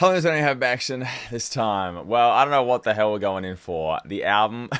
How long does I have action this time? Well, I don't know what the hell we're going in for. The album,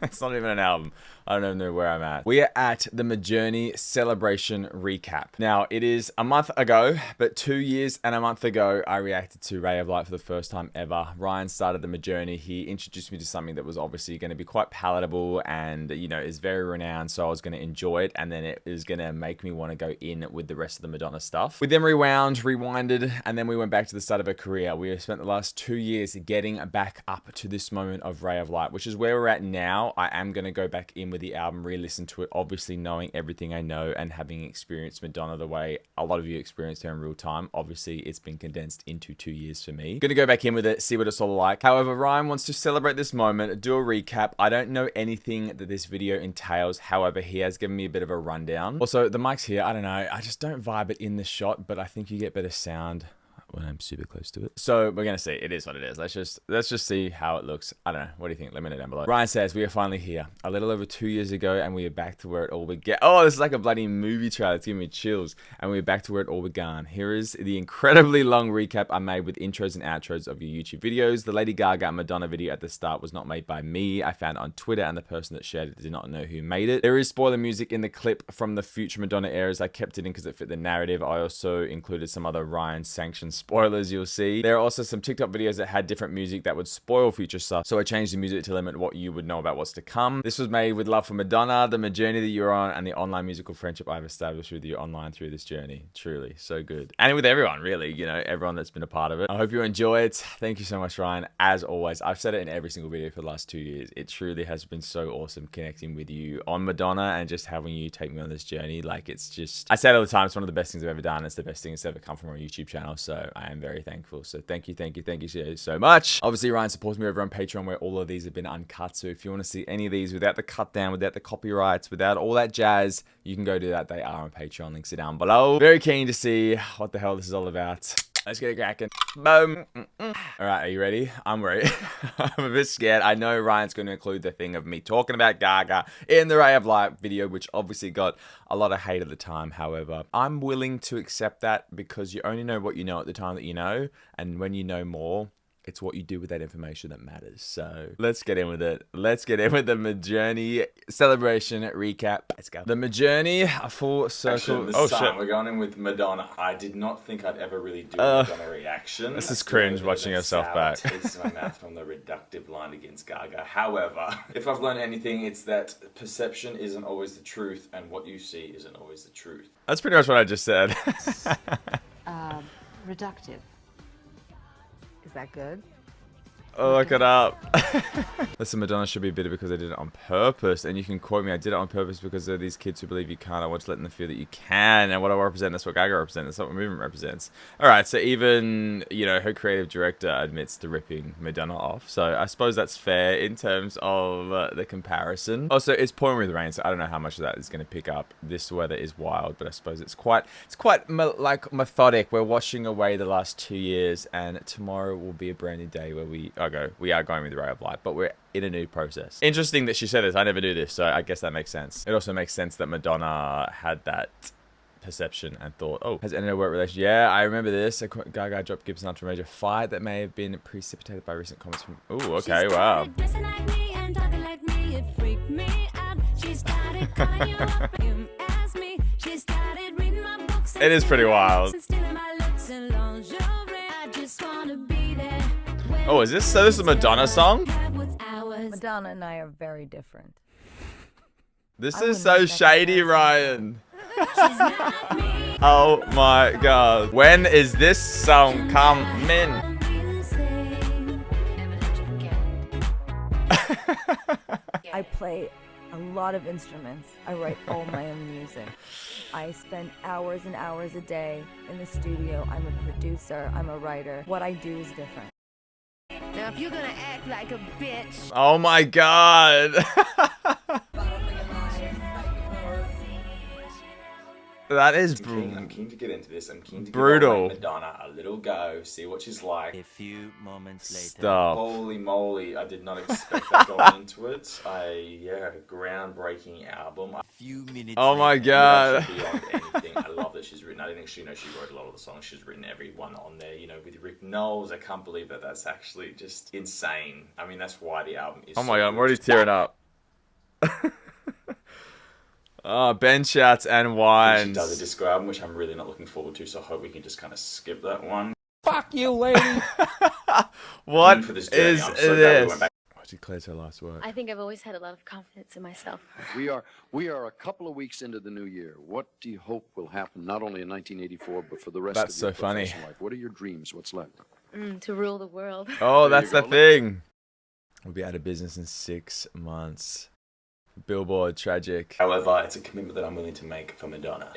it's not even an album. I don't even know where I'm at. We are at the Majourney celebration recap. Now, it is a month ago, but 2 years and a month ago, I reacted to Ray of Light for the first time ever. Ryan started the Majourney. He introduced me to something that was obviously going to be quite palatable and, you know, is very renowned, so I was going to enjoy it, and then it is going to make me want to go in with the rest of the Madonna stuff. We then rewinded, and then we went back to the start of her career. We have spent the last 2 years getting back up to this moment of Ray of Light, which is where we're at now. I am going to go back in with the album, re-listen to it, obviously knowing everything I know and having experienced Madonna the way a lot of you experienced her in real time. Obviously, it's been condensed into 2 years for me. Gonna go back in with it, see what it's all like. However, Ryan wants to celebrate this moment, do a recap. I don't know anything that this video entails. However, he has given me a bit of a rundown. Also, the mic's here. I don't know. I just don't vibe it in the shot, but I think you get better sound when I'm super close to it. So we're gonna see. It is what it is. Let's just see how it looks. I don't know. What do you think? Let me know down below. Ryan says, we are finally here. A little over 2 years ago, and we are back to where it all began. Oh, this is like a bloody movie trailer. It's giving me chills. And we're back to where it all began. Here is the incredibly long recap I made with intros and outros of your YouTube videos. The Lady Gaga and Madonna video at the start was not made by me. I found it on Twitter, and the person that shared it did not know who made it. There is spoiler music in the clip from the future Madonna eras. I kept it in because it fit the narrative. I also included some other Ryan sanctioned spoilers you'll see. There are also some TikTok videos that had different music that would spoil future stuff, so I changed the music to limit what you would know about what's to come. This was made with love for Madonna, the Majourney that you're on, and the online musical friendship I've established with you online through this journey. Truly, so good. And with everyone, really, you know, everyone that's been a part of it. I hope you enjoy it. Thank you so much, Ryan. As always, I've said it in every single video for the last 2 years. It truly has been so awesome connecting with you on Madonna and just having you take me on this journey. Like, it's just, I say it all the time, it's one of the best things I've ever done. It's the best thing that's ever come from our YouTube channel, so I am very thankful. So thank you so much. Obviously, Ryan supports me over on Patreon, where all of these have been uncut. So if you want to see any of these without the cut down, without the copyrights, without all that jazz, you can go do that. They are on Patreon. Links are down below. Very keen to see what the hell this is all about. Let's get it cracking. Boom. All right, are you ready? I'm ready. I'm a bit scared. I know Ryan's going to include the thing of me talking about Gaga in the Ray of Light video, which obviously got a lot of hate at the time. However, I'm willing to accept that because you only know what you know at the time that you know. And when you know more, it's what you do with that information that matters. So let's get in with it. Let's get in with the Majourney celebration recap. Let's go. The Majourney, a full circle. Oh shit. We're going in with Madonna. I did not think I'd ever really do a Madonna reaction. This is cringe watching yourself back. Taste in my mouth from the reductive line against Gaga. However, if I've learned anything, it's that perception isn't always the truth, and what you see isn't always the truth. That's pretty much what I just said. Reductive. Is that good? Oh, look it up. Listen, Madonna should be bitter because I did it on purpose. And you can quote me, I did it on purpose because there are these kids who believe you can't. I want to let them feel that you can. And what I represent, that's what Gaga represents. That's what my movement represents. All right, so even, you know, her creative director admits to ripping Madonna off. So I suppose that's fair in terms of the comparison. Also, it's pouring with rain, so I don't know how much of that is going to pick up. This weather is wild, but I suppose it's quite like methodic. We're washing away the last 2 years, and tomorrow will be a brand new day where we are going with the Ray of Light, but we're in a new process. Interesting that she said this. I never knew this, so I guess that makes sense. It also makes sense that Madonna had that perception and thought, oh, has ended a work relationship. Yeah, I remember this. Gaga dropped Gibson after a major fight that may have been precipitated by recent comments from... Ooh, okay, wow. It is pretty wild. Oh, is this? So this is a Madonna song? Madonna and I are very different. This is so shady, Ryan. Oh my god. When is this song coming? I play a lot of instruments. I write all my own music. I spend hours and hours a day in the studio. I'm a producer. I'm a writer. What I do is different. Now, if you're gonna act like a bitch... Oh my god. That is I'm keen to get into this. I'm keen to brutal. give Madonna a little go, see what she's like. A few moments later. Stop. Holy moly, I did not expect that going into it. Yeah, a groundbreaking album. A few minutes Oh my later. god. Beyond anything, I love that she's written. I didn't actually know she wrote a lot of the songs. She's written every one on there. You know, with Rick Knowles, I can't believe that. That's actually just insane. I mean, that's why the album is. Oh so my god, I'm good. already tearing up. Oh, bennshouts and She wines. does a disco album, which I'm really not looking forward to. So I hope we can just kind of skip that one. Fuck you, lady. What For this journey, is I'm so glad we this? went back. What declares her last word? I think I've always had a lot of confidence in myself. We are a couple of weeks into the new year. What do you hope will happen, not only in 1984, but for the rest That's of your so funny. professional life? What are your dreams? What's left? To rule the world. Oh, There that's you the go. thing. We'll be out of business in 6 months. Billboard, tragic. However, it's a commitment that I'm willing to make for Madonna.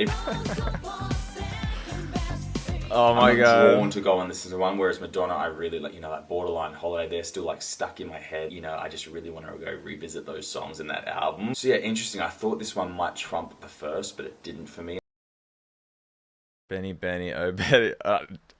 Oh my I'm god. drawn to go on this is the one, whereas Madonna, I really like, you know, like Borderline Holiday, they're still like stuck in my head. You know, I just really want to go revisit those songs in that album. So yeah, interesting. I thought this one might trump the first, but it didn't for me. Benny, oh Benny.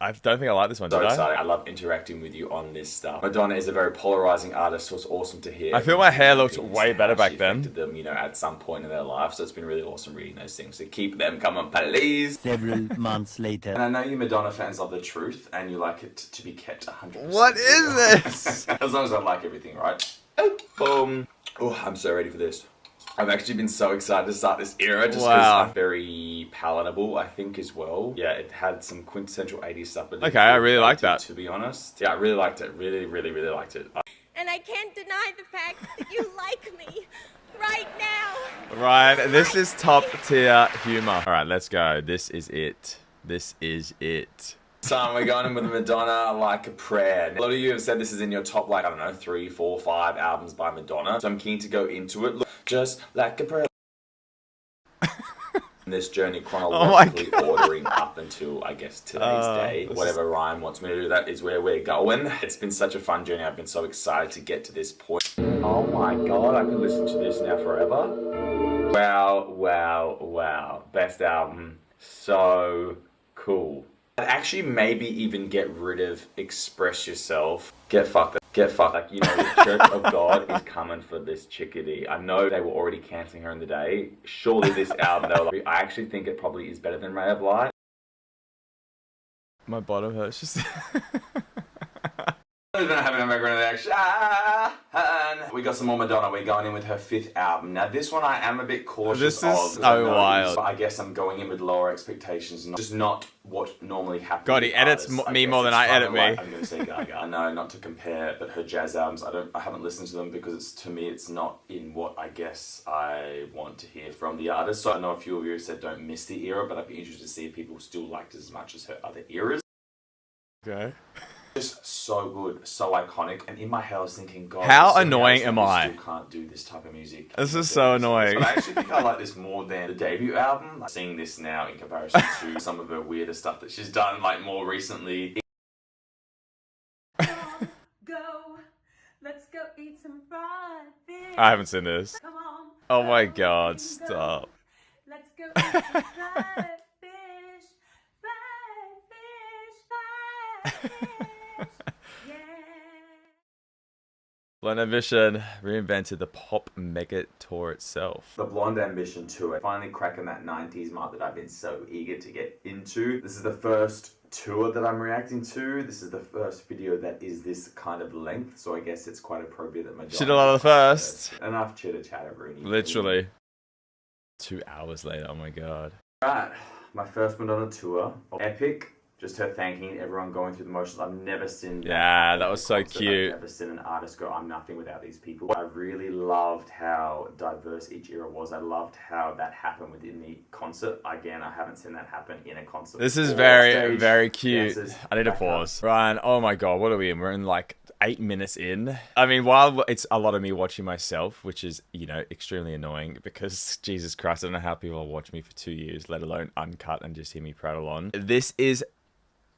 I don't think I like this one, So did I? exciting. I love interacting with you on this stuff. Madonna is a very polarizing artist, so it's awesome to hear. I feel my hair looked opinions way and better how back she then. affected them, you know, at some point in their life. So it's been really awesome reading those things. So keep them coming, please. Several months later. And I know you Madonna fans love the truth, and you like it to be kept 100%. What is this? As long as I like everything, right? Oh, boom. Oh, I'm so ready for this. I've actually been so excited to start this era just because Wow. it's very palatable, I think, as well. Yeah, it had some quintessential 80s stuff. But Okay, I really like that. To be honest. Yeah, I really liked it. Really, really, really liked it. And I can't deny the fact that you like me right now. Ryan, this is top tier humor. Alright, let's go. This is it. This is it. So we're going in with Madonna Like a Prayer. A lot of you have said this is in your top, like, I don't know, 3, 4, 5 albums by Madonna. So I'm keen to go into it. Look, just like a prayer. This journey chronologically ordering up until, I guess, today's day. Whatever Ryan wants me to do, that is where we're going. It's been such a fun journey. I've been so excited to get to this point. Oh my god, I could listen to this now forever. Wow, wow, wow. Best album. So cool. I'd actually maybe even get rid of Express Yourself. Get fucked. Get fucked. Like, you know, the Church of God is coming for this chickadee. I know they were already cancelling her in the day. Surely this album, I actually think it probably is better than Ray of Light. My bottom hurts just. We're gonna have an Immaculate Collection. We got some more Madonna. We're going in with her 5th album. Now, this one I am a bit cautious This is of. 'cause so I know wild. I guess I'm going in with lower expectations. Just not what normally happens. God, he with edits artists. me guess more than it's I kind edit of me. like, I'm gonna say Gaga. I know, not to compare, but her jazz albums, I haven't listened to them because it's, to me, it's not in what I guess I want to hear from the artist. So I know a few of you said don't miss the era, but I'd be interested to see if people still liked it as much as her other eras. Okay. Just so good, so iconic, and in my head I was thinking, God, How there's so many annoying artists am that I? Still can't do this type of music. This is so annoying. But I actually think I like this more than the debut album. Like, seeing this now in comparison to some of her weirder stuff that she's done, like more recently. Go, let's go eat some fried fish. I haven't seen this. Come on. Oh my go, god, go. stop. Let's go eat some fried fish. Fried fish, fried fish. Yeah. Blonde Ambition reinvented the pop mega tour itself. The Blonde Ambition tour, finally cracking that 90s mark that I've been so eager to get into. This is the first tour that I'm reacting to. This is the first video that is this kind of length, so I guess it's quite appropriate that Madonna... She did a lot of the first. Enough chitter chatter, Rooney. Literally. 2 hours later, oh my god. Right, my first Madonna tour. Epic. Just her thanking everyone, going through the motions. I've never seen Yeah, that was so concert. cute. I've never seen an artist go, I'm nothing without these people. I really loved how diverse each era was. I loved how that happened within the concert. Again, I haven't seen that happen in a concert. This is before. very, Stage very cute. dances, I need to backups. pause. Ryan, oh my god, what are we in? We're in like 8 minutes in. I mean, while it's a lot of me watching myself, which is, you know, extremely annoying because, Jesus Christ, I don't know how people will watch me for 2 years, let alone uncut and just hear me prattle on. This is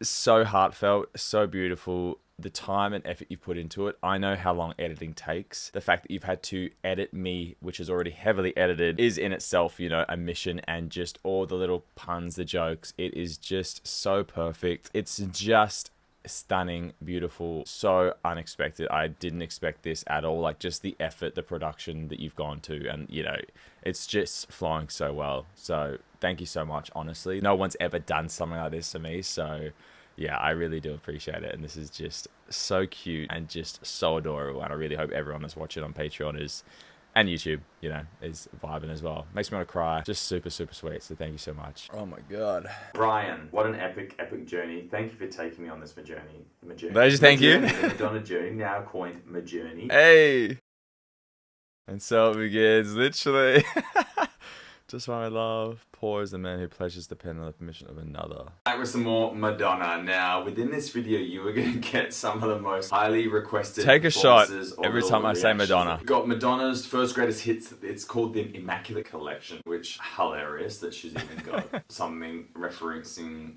so heartfelt, so beautiful. the time and effort you've put into it. I know how long editing takes. The fact that you've had to edit me, which is already heavily edited, is in itself, you know, a mission. And just all the little puns, the jokes, it is just so perfect. It's just stunning, beautiful, so unexpected. I didn't expect this at all. Like, just the effort, the production that you've gone to, and you know, it's just flowing so well. So thank you so much. Honestly, no one's ever done something like this for me, so yeah, I really do appreciate it. And this is just so cute and just so adorable, and I really hope everyone that's watching on Patreon is, and YouTube, you know, is vibing as well. Makes me want to cry. Just super, super sweet. So thank you so much. Oh my God. Brian, what an epic, epic journey. Thank you for taking me on this Majourney. Thank you. The Madonna journey, now coined Majourney. Hey. And so it begins, literally. Just my love. Poor is the man who pleasures depend on the permission of another. Back with some more Madonna. Now, within this video, you are going to get some of the most highly requested Take a shot performances or every time I say reactions. Madonna. We've got Madonna's first greatest hits. It's called the Immaculate Collection, which hilarious that she's even got something referencing,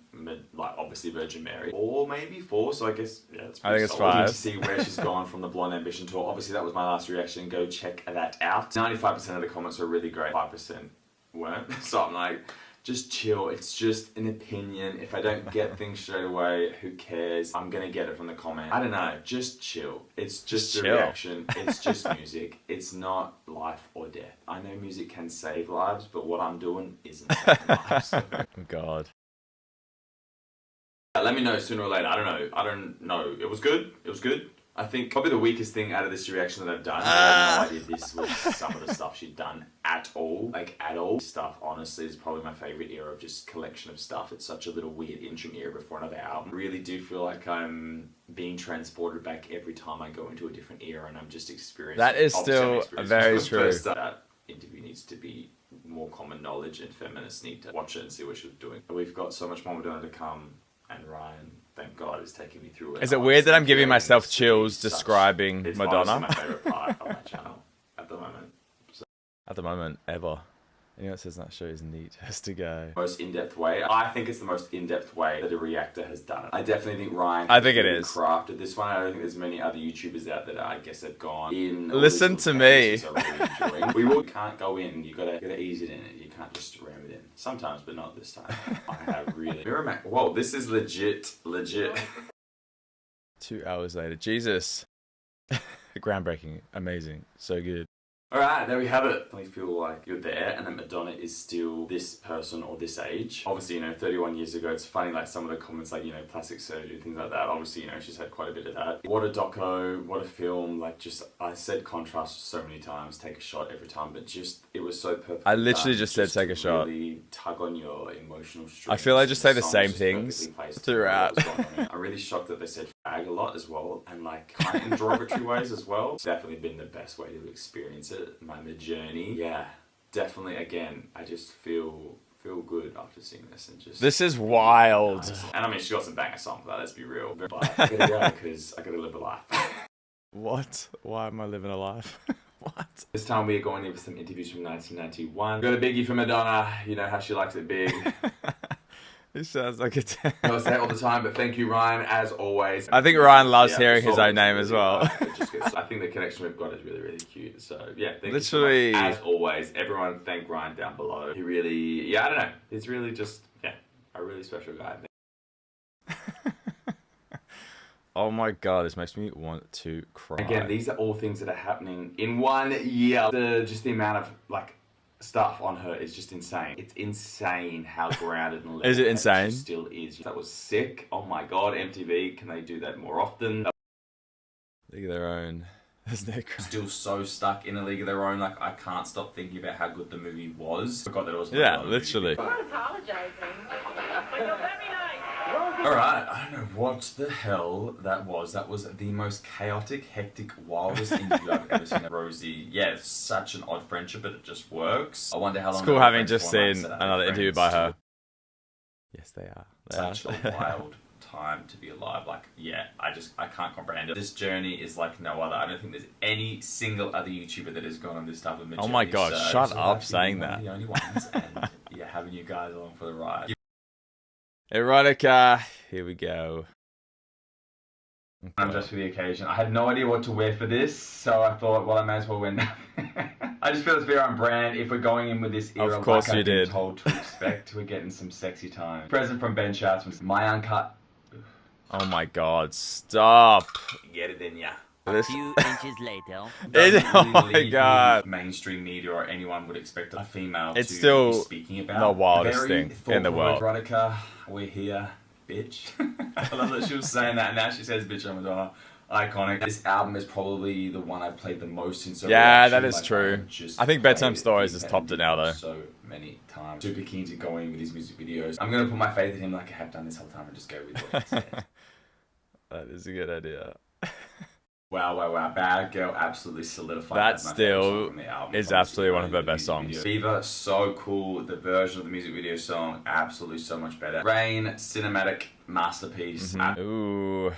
like, obviously Virgin Mary. Or maybe 4, so I guess, yeah, it's I think it's solid. 5. To see where she's gone from the Blonde Ambition tour. Obviously, that was my last reaction. Go check that out. 95% of the comments were really great. 5% weren't. So I'm like, just chill. It's just an opinion. If I don't get things straight away, who cares? I'm gonna get it from the comment. I don't know. Just chill. It's just a chill. reaction. It's just music. It's not life or death. I know music can save lives, but what I'm doing isn't saving lives. Oh God. Let me know sooner or later. I don't know. It was good. It was good. I think probably the weakest thing out of this reaction that I've done. I had no idea this was some of the stuff she'd done at all. Like, at all. Stuff, honestly, is probably my favourite era of just collection of stuff. It's such a little weird interim era before another album. I really do feel like I'm being transported back every time I go into a different era and I'm just experiencing. That is still very true. That interview needs to be more common knowledge, and feminists need to watch it and see what she was doing. We've got so much more Madonna to come, and Ryan, thank God, is taking me through it. Is it weird that I'm giving myself chills describing it's Madonna? It's my favourite part of my channel at the moment. At the moment, ever. Anyone that says that show is neat has to go. Most in-depth way. I think it's the most in-depth way that a reactor has done it. I definitely think Ryan I think it is. crafted this one. I don't think there's many other YouTubers out there that I guess have gone in. Listen to me. We can't go in. You gotta ease it in. You can't just ram it in. Sometimes, but not this time. I have really. Whoa, this is legit. 2 hours later. Jesus. Groundbreaking. Amazing. So good. Alright, there we have it. I feel like you're there and that Madonna is still this person or this age. Obviously, you know, 31 years ago, it's funny, like some of the comments, like, you know, plastic surgery, things like that. Obviously, you know, she's had quite a bit of that. What a doco, what a film. Like, just, I said contrast so many times, take a shot every time, but just, it was so perfect. I literally just said take a shot. Really tug on your emotional strings. I feel I just say the same things throughout. I'm really shocked that they said fag a lot as well, and like kind of in derogatory ways as well. It's definitely been the best way to experience it. My Majourney, yeah, definitely. Again, I just feel good after seeing this and just. This is wild. And I mean, she got some banger songs, but let's be real. But I gotta go because I gotta live a life. What? Why am I living a life? What? This time we are going in with some interviews from 1991. Got a biggie for Madonna. You know how she likes it big. It sounds like it's. I say it all the time, but thank you, Ryan, as always. I think Ryan loves hearing his own name as well. I think the connection we've got is really, really cute. So, yeah, thank literally, you so much. As always, everyone thank Ryan down below. He really, yeah, I don't know. He's really just, yeah, a really special guy. Oh my God, this makes me want to cry. Again, these are all things that are happening in 1 year. Just the amount of, like, stuff on her is just insane. It's insane how grounded and is it insane? She still is. That was sick. Oh my God, MTV, can they do that more often? League of Their Own. There's no crime. Still so stuck in a League of Their Own. Like, I can't stop thinking about how good the movie was. Forgot that it was. Yeah, literally. I'm not apologizing. Alright, I don't know what the hell that was. That was the most chaotic, hectic, wildest interview I've ever seen. Rosie, yeah, it's such an odd friendship, but it just works. I wonder how long. It's cool having just seen another interview by her. Yes, they are. Such a wild time to be alive. Like, yeah, I can't comprehend it. This journey is like no other. I don't think there's any single other YouTuber that has gone on this type of journey. Oh my God, shut up saying that. The only ones, and yeah, having you guys along for the ride. Erotica, here we go. I'm dressed for the occasion. I had no idea what to wear for this, so I thought, well, I may as well wear nothing. I just feel it's very on brand. If we're going in with this era, Of course like you I've been did. told to expect, we're getting some sexy time. Present from bennshouts was my uncut. Oh my god, stop. Get it in ya. This... Few inches later. Oh my god. Mainstream media or anyone would expect a female It's to still be speaking about. the wildest Very thing in the world. Erotica, we're here, bitch. I love that she was saying that, and now she says bitch on Madonna. Iconic. This album is probably the one I've played the most since. Yeah, that is true. I think Bedtime Stories has topped it now, though. So many times. Super keen to go in with his music videos. I'm gonna put my faith in him like I have done this whole time and just go with what he says. That is a good idea. Wow. Bad Girl absolutely solidified. That as my still favorite song from the album. is absolutely one of her best songs. Video. Fever, so cool. The version of the music video song, absolutely so much better. Rain, cinematic masterpiece. Ooh.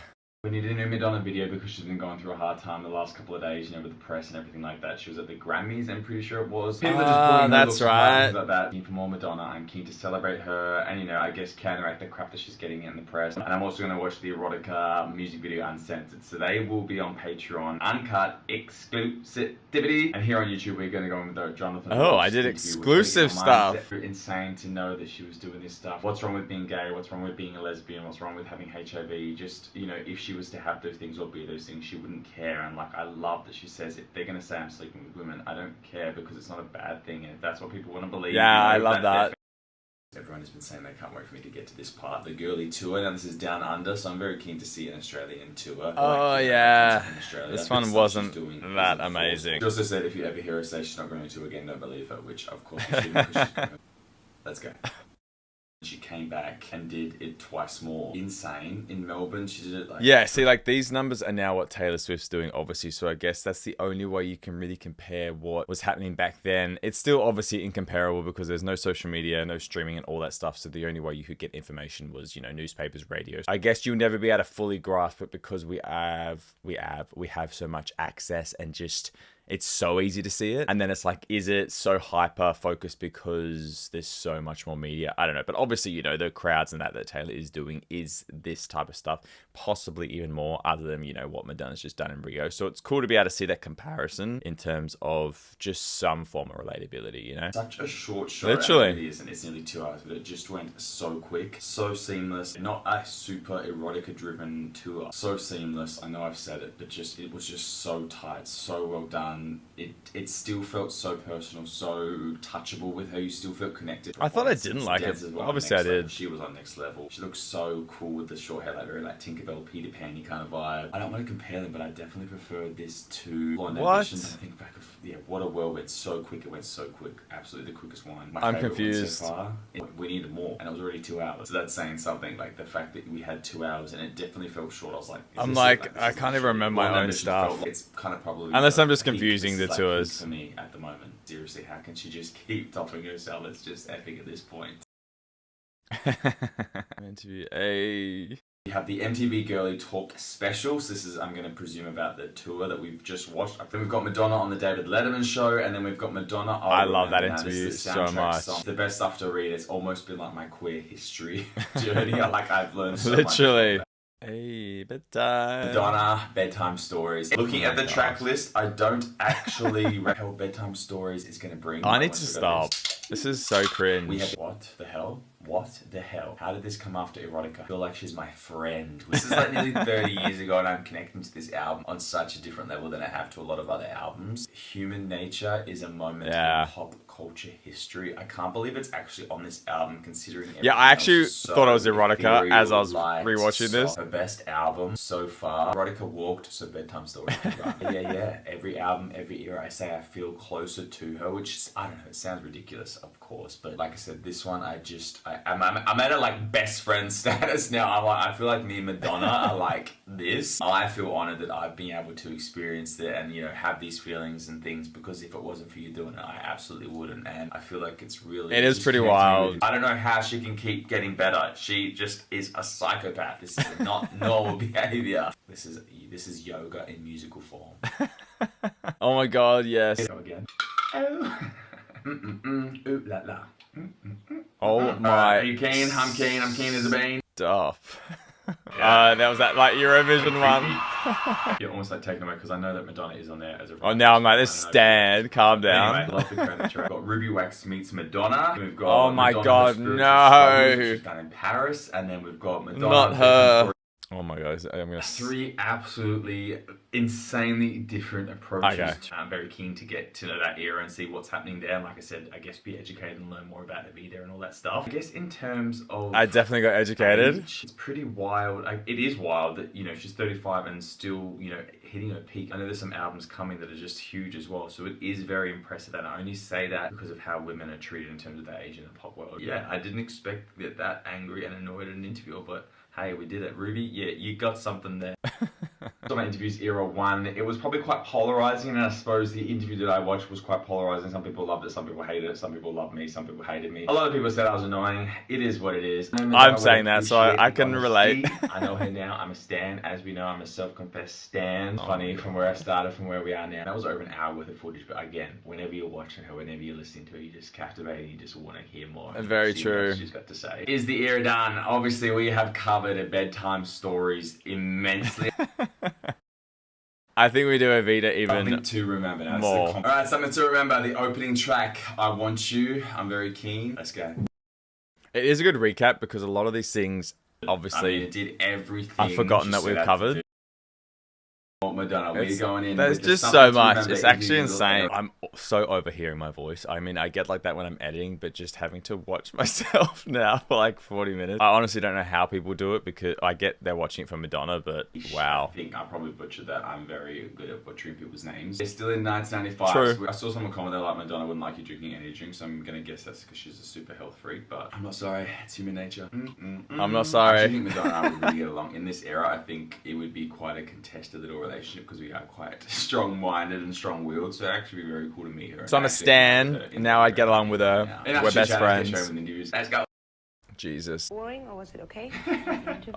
We needed a new Madonna video because she's been going through a hard time the last couple of days, with the press and everything like that. She was at the Grammys, I'm pretty sure it was. People are just pulling that's looks right. like that. For more Madonna, I'm keen to celebrate her and, I guess counteract the crap that she's getting in the press. And I'm also going to watch the Erotica music video uncensored. So they will be on Patreon, uncut, exclusivity. And here on YouTube, we're going to go in with the Jonathan. Oh, I Ross did interview, exclusive which stuff. insane to know that she was doing this stuff. What's wrong with being gay? What's wrong with being a lesbian? What's wrong with having HIV? Just, if she was to have those things or be those things, she wouldn't care. And I love that she says, if they're going to say I'm sleeping with women, I don't care, because it's not a bad thing. And if that's what people want to believe, Yeah, I love that. Everyone has been saying they can't wait for me to get to this part, the girly tour. Now this is down under, so I'm very keen to see an Australian tour. Oh yeah, this one wasn't that amazing. She also said if you ever hear her say she's not going to tour again, don't believe her, which of course you shouldn't, because she's going to. Let's go. She came back and did it twice more. Insane. In Melbourne, she did it Yeah, see, these numbers are now what Taylor Swift's doing, obviously, so I guess that's the only way you can really compare what was happening back then. It's still obviously incomparable because there's no social media, no streaming and all that stuff, so the only way you could get information was, newspapers, radios. I guess you'll never be able to fully grasp it because we have so much access and just... It's so easy to see it. And then it's is it so hyper focused because there's so much more media? I don't know. But obviously, the crowds and that Taylor is doing is this type of stuff, possibly even more other than, what Madonna's just done in Rio. So it's cool to be able to see that comparison in terms of just some form of relatability, Such a short show. Literally. It is, and it's nearly 2 hours, but it just went so quick, so seamless. Not a super erotica-driven tour. So seamless. I know I've said it, but it was just so tight, so well done. It still felt so personal, so touchable with her. You still felt connected. I thought I didn't like it. Obviously I did. She was on next level. She looked so cool with the short hair, very Tinkerbell, Peter Pan-y kind of vibe. I don't want to compare them, but I definitely prefer this to Blonde Ambitions. I think back of What a World went so quick. It went so quick. Absolutely the quickest one. I'm confused. So far, we needed more, and it was already 2 hours. So that's saying something. The fact that we had 2 hours, and it definitely felt short. I was I can't even remember my own stuff. It's kind of probably unless I'm just confusing the tours. For me at the moment, seriously, how can she just keep topping herself? It's just epic at this point. Interview A. We have the MTV Girly Talk specials. This is, I'm going to presume, about the tour that we've just watched. Then we've got Madonna on the David Letterman show, and then we've got Madonna. I love that interview so much. Song. The best stuff to read. It's almost been like my queer history journey. I've learned so literally. much. Hey, bedtime. Madonna, Bedtime Stories. Looking at the track list, I don't actually how Bedtime Stories is going to bring. I need to stop. This is so cringe. We have what the hell? What the hell? How did this come after Erotica? I feel like she's my friend. This is nearly 30 years ago, and I'm connecting to this album on such a different level than I have to a lot of other albums. Human Nature is a moment in pop culture history. I can't believe it's actually on this album, considering I actually thought it was Erotica as I was rewatching this. Her best album so far. Erotica walked, so Bedtime Stories. Yeah. Every album, every era, I say I feel closer to her, which I don't know. It sounds ridiculous, of course, but like I said, this one I'm at a best friend status now. I feel like me and Madonna are this. I feel honored that I've been able to experience that and have these feelings and things, because if it wasn't for you doing it, I absolutely wouldn't. And I feel like it's really... It is pretty wild. I don't know how she can keep getting better. She just is a psychopath. This is not normal behavior. This is yoga in musical form. Oh my god, yes. Go again. Oh. Ooh la la. Oh my... Are you keen? I'm keen as a bean. Stuff. That was that like Eurovision one. You're almost like taken away because I know that Madonna is on there as a. Oh, now I'm like, this stand. Calm down. Anyway, love the current track. We've got Ruby Wax meets Madonna. We've got Oh my Madonna God, the Spiritual no. Struggles, which is done in Paris, and then we've got Madonna. Not her. Oh my God, I'm gonna. Three absolutely insanely different approaches. Okay. I'm very keen to get to know that era and see what's happening there. Like I said, I guess be educated and learn more about Evita and all that stuff. I guess in terms of I definitely got educated. age, it's pretty wild. It is wild that, you know, she's 35 and still, you know, hitting her peak. I know there's some albums coming that are just huge as well. So it is very impressive. And I only say that because of how women are treated in terms of their age in the pop world. Yeah, I didn't expect that angry and annoyed in an interview, but hey, we did it. Ruby, yeah, you got something there. So my interviews era one, it was probably quite polarizing, and I suppose the interview that I watched was quite polarizing. Some people loved it, some people hated it, some people loved me, some people hated me. A lot of people said I was annoying. It is what it is. I'm saying that, so I can relate. I know her now. I'm a stan. As we know, I'm a self-confessed stan. Funny from where I started, from where we are now. That was over an hour worth of footage, but again, whenever you're watching her, whenever you're listening to her, you just captivate, you just want to hear more. Very true. She's got to say. Is the era done? Obviously, we have covered a Bedtime Stories immensely. I think we do Evita even Something to remember. That's more. Alright, something to remember. The opening track, I Want You. I'm very keen. Let's go. It is a good recap because a lot of these things, obviously, I mean, it did everything. I've forgotten she that set we've out to covered. do. Madonna, we're going in. There's with just something so to much. remember It's in actually the insane. I'm so overhearing my voice. I mean, I get like that when I'm editing, but just having to watch myself now for like 40 minutes. I honestly don't know how people do it because I get they're watching it for Madonna, but wow. I think I probably butchered that. I'm very good at butchering people's names. It's still in 1995. True. I saw someone comment there like Madonna wouldn't like you drinking any drinks, so I'm going to guess that's because she's a super health freak, but I'm not sorry. It's human nature. I'm not sorry. I think Madonna and I would really get along. In this era, I think it would be quite a contested little relationship because we are quite strong-minded and strong-willed, so it'd actually be very cool to meet her. So I'm a stan, and now I'd get along with her. We're best friends. Let's go. Jesus. Boring, or was it okay?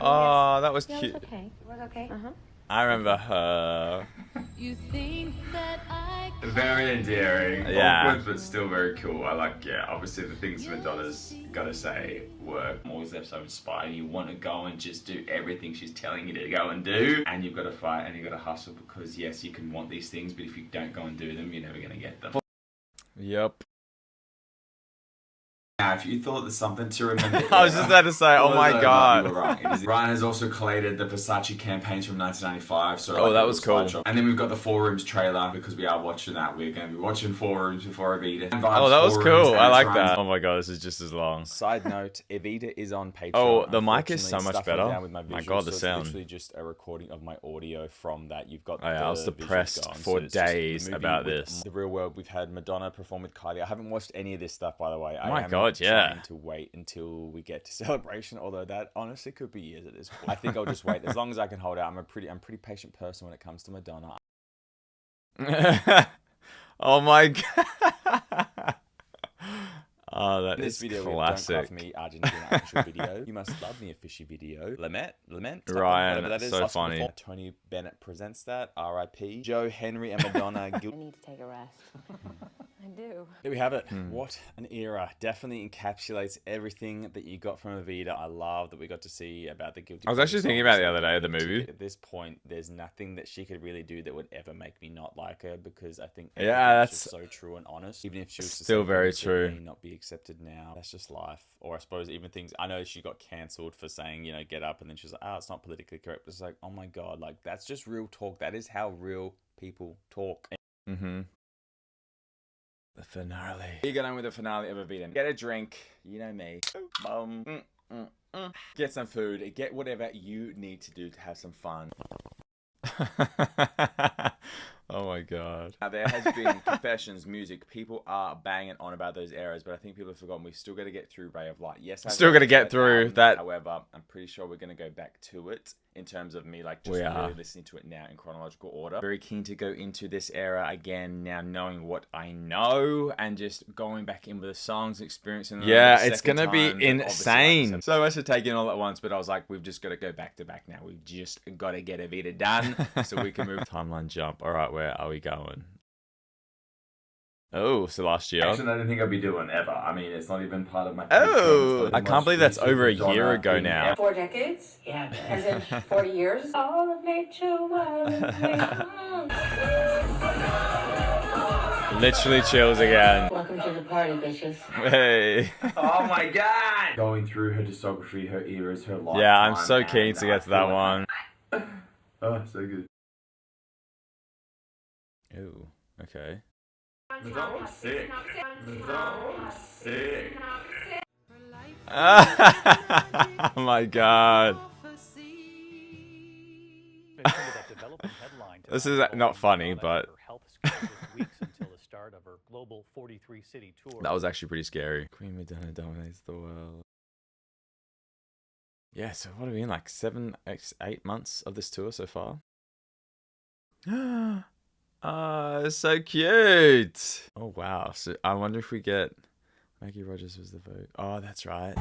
Oh, that was Yeah, cute. it's okay. It was okay. I remember her. You think that I Very endearing. Yeah. Awkward, but still very cool. I like, yeah, obviously the things Madonna's gotta say work. I'm always left so inspired. You want to go and just do everything she's telling you to go and do. And you've got to fight and you've got to hustle because, yes, you can want these things, but if you don't go and do them, you're never going to get them. Yep. Now, if you thought there's something to remember, I was just about to say, oh my God. You were wrong. Ryan has also collated the Versace campaigns from 1995. So Oh, that was cool. And then we've got the Four Rooms trailer because we are watching that. We're going to be watching Four Rooms before Evita. Oh, that was cool. I like that. Oh my God, this is just as long. Side note, Evita is on Patreon. Oh, the mic is so Unfortunately, much stuff went better. down with my My visuals, God, the so it's sound. literally just a recording of my audio from that. You've got. Oh, yeah, I was the visuals depressed gone, for so it's just the days movie about with this. The real world. We've had Madonna perform with Kylie. I haven't watched any of this stuff, by the way. Oh my am God, yeah. trying to wait until we get to Celebration. Although that honestly could be years at this point. I think I'll just wait as long as I can hold out. I'm a pretty patient person when it comes to Madonna. Oh my God. Oh, that In this is video, we have classic. Don't Cry For Me, Argentina official video. You Must Love Me official video. Lament, Ryan, whatever that is. so Oscar funny. before. Tony Bennett presents that. R.I.P. Joe Henry and Madonna. I need to take a rest. I do. There we have it. What an era. Definitely encapsulates everything that you got from Evita. I love that we got to see about the Guilty I was actually Pleasure thinking songs. about it the other day, the movie. At this point, there's nothing that she could really do that would ever make me not like her because I think Yeah, everything's that's just so true and honest. Even if she was to still say very things that true. may not be accepted now, that's just life. Or I suppose even things, I know she got cancelled for saying, you know, get up, and then she was like, it's not politically correct. But it's like, oh my God, like that's just real talk. That is how real people talk. Mm-hmm. The finale. We get on with the finale of Evita. Get a drink, you know me. Get some food. Get whatever you need to do to have some fun. Oh my God. Now, there has been confessions, music. People are banging on about those eras, but I think people have forgotten we still got to get through Ray of Light. Yes, I've Still got gotta get through that. However, I'm pretty sure we're going to go back to it in terms of me, like, just We really are. listening to it now in chronological order. Very keen to go into this era again now, knowing what I know and just going back in with the songs, experiencing them. Yeah, the it's second gonna be time, but obviously, like I insane. said, so much to take in all at once, but I was like, we've just got to go back to back now. We've just got to get Evita done so we can move. Timeline jump. All right, where are we going? Oh, so last year. Action I didn't think I'd be doing ever. I mean, it's not even part of my... Oh, I can't believe that's over a year ago now. 4 decades? Yeah. As in 40 years? All of nature was Literally chills again. Welcome to the party, bitches. Hey. Oh my god! Going through her discography, her eras, her life. Yeah, I'm so keen to get to that one. Oh, so good. Ooh, okay. Madonna looks sick. Madonna looks sick. Oh my god. This is not funny, but that was actually pretty scary. Queen Madonna dominates the world. Yeah, so what have we been like 8 months of this tour so far? Oh, so cute. Oh wow. So I wonder if we get Maggie Rogers was the vote. Oh, that's right.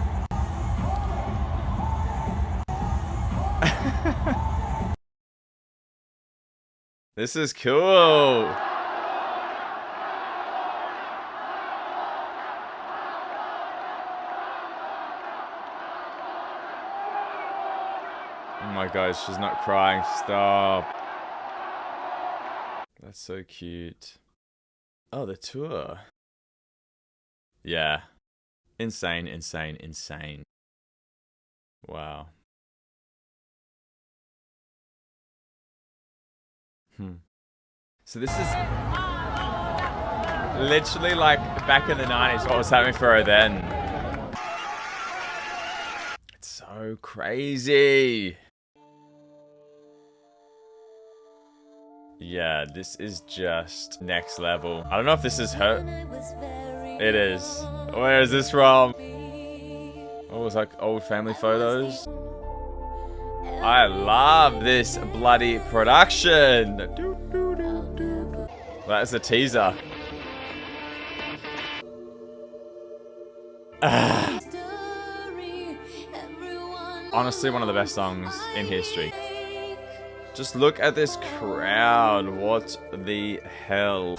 This is cool. Oh my gosh, she's not crying. Stop. That's so cute. Oh, the tour. Yeah. Insane, insane, insane. Wow. So this is literally like back in the 90s, what was happening for her then. It's so crazy. Yeah, this is just next level. I don't know if this is her. It is. Where is this from? Oh, it's like old family photos. I love this bloody production. That's a teaser. Honestly, one of the best songs in history. Just look at this crowd. What the hell?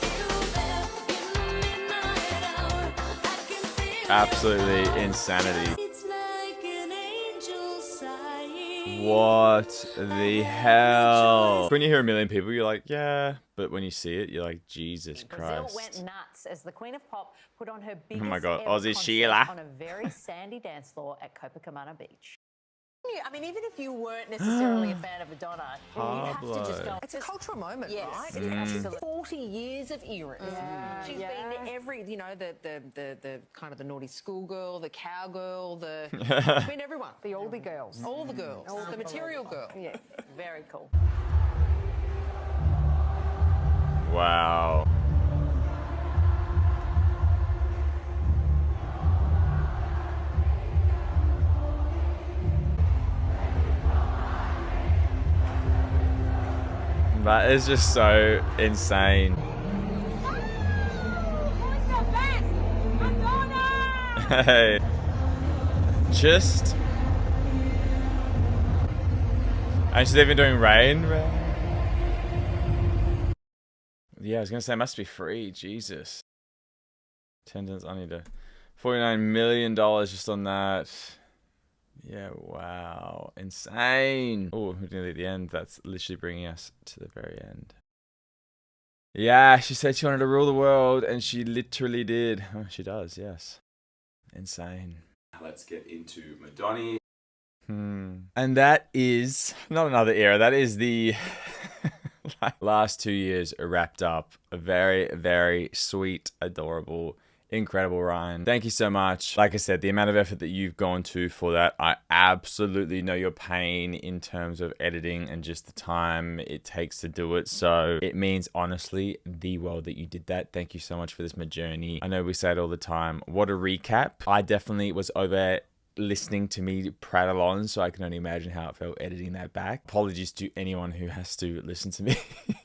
Absolutely insanity. What the hell? When you hear a million people, you're like, yeah. But when you see it, you're like, Jesus Christ. Brazil went nuts as the Queen of Pop put on her biggest oh my God, ever Aussie concert Sheila. on a very sandy dance floor at Copacabana Beach. I mean, even if you weren't necessarily a fan of Madonna, you have to just go. It's a cultural moment, yes, right? Absolutely. 40 years of eras. Yeah. She's been every, you know, the kind of the naughty schoolgirl, the cowgirl, she's been everyone. The oldie girls. All the girls. The material girl. Yes, very cool. Wow. That is just so insane. Hey. Just. And she's even doing rain. Yeah, I was gonna say it must be free. Jesus. Attendance, I need to. $49 million just on that. Yeah, wow. Insane. Oh, we're nearly at the end. That's literally bringing us to the very end. Yeah, she said she wanted to rule the world, and she literally did. Oh, she does, yes. Insane. Let's get into Madonna. And that is not another era. That is the last 2 years wrapped up. A very, very sweet, adorable, incredible Ryan. Thank you so much. Like I said, the amount of effort that you've gone to for that, I absolutely know your pain in terms of editing and just the time it takes to do it. So it means honestly the world that you did that. Thank you so much for this Majourney. I know we say it all the time. What a recap. I definitely was over listening to me prattle on, so I can only imagine how it felt editing that back. Apologies to anyone who has to listen to me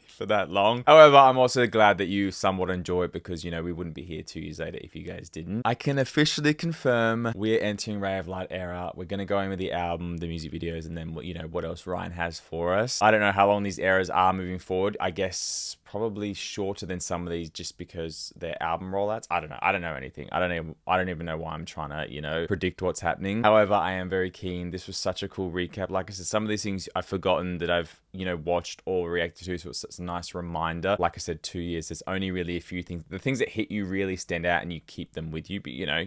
for that long. However, I'm also glad that you somewhat enjoy it because, you know, we wouldn't be here 2 years later if you guys didn't. I can officially confirm we're entering Ray of Light era. We're going to go in with the album, the music videos, and then, you know, what else Ryan has for us. I don't know how long these eras are moving forward. I guess probably shorter than some of these just because they're album rollouts. I don't know. I don't know anything. I don't even know why I'm trying to, you know, predict what's happening. However, I am very keen. This was such a cool recap. Like I said, some of these things I've forgotten that I've, you know, watched or reacted to, so it's a nice reminder. Like I said, 2 years, there's only really a few things. The things that hit you really stand out and you keep them with you. But you know,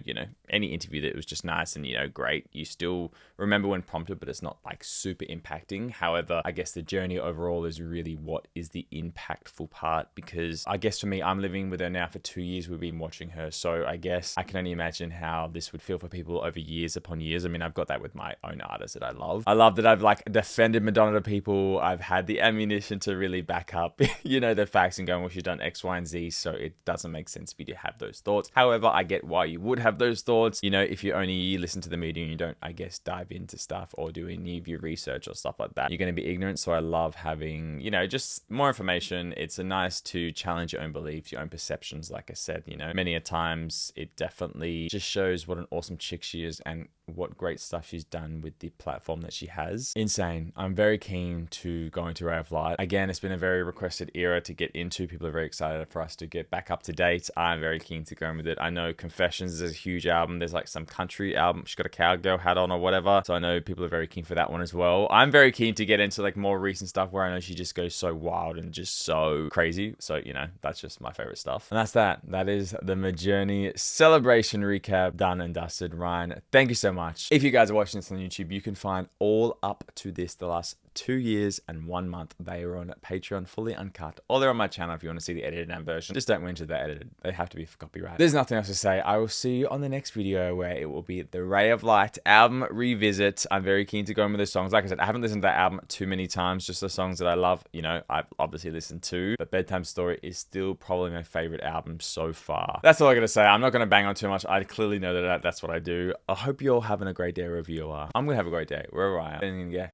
any interview that was just nice and, you know, great, you still remember when prompted, but it's not like super impacting. However, I guess the journey overall is really what is the impactful part, because I guess for me, I'm living with her now for 2 years. We've been watching her, so I guess I can only imagine how this would feel for people over years upon years. I mean, I've got that with my own artists that I love. I love that I've like defended Madonna to people. I've had the ammunition to really back up, you know, the facts and going, well, she's done X, Y, and Z, so it doesn't make sense for you to have those thoughts. However, I get why you would have those thoughts. You know, if you only listen to the media and you don't, I guess, dive into stuff or do any of your research or stuff like that, you're going to be ignorant. So I love having, you know, just more information. It's a nice to challenge your own beliefs, your own perceptions. Like I said, you know, many a times it definitely just shows what an awesome chick she is and what great stuff she's done with the platform that she has. Insane. I'm very keen to go into Ray of Light. Again, it's been a very requested era to get into. People are very excited for us to get back up to date. I'm very keen to go in with it. I know Confessions is a huge album. There's like some country album. She's got a cowgirl hat on or whatever. So I know people are very keen for that one as well. I'm very keen to get into like more recent stuff where I know she just goes so wild and just so crazy. So, you know, that's just my favorite stuff. And that's that. That is the Majourney celebration recap done and dusted. Ryan, thank you so much. If you guys are watching this on YouTube, you can find all up to this, the last 2 years and 1 month. They are on Patreon, fully uncut, or they're on my channel if you want to see the edited down version. Just don't went to the edited. They have to be for copyright. There's nothing else to say. I will see you on the next video where it will be the Ray of Light album revisit. I'm very keen to go in with those songs. Like I said, I haven't listened to that album too many times, just the songs that I love, you know, I've obviously listened to, but Bedtime Story is still probably my favorite album so far. That's all I gotta say. I'm not gonna bang on too much. I clearly know that that's what I do. I hope you're all having a great day wherever you are. I'm gonna have a great day wherever I am. And yeah,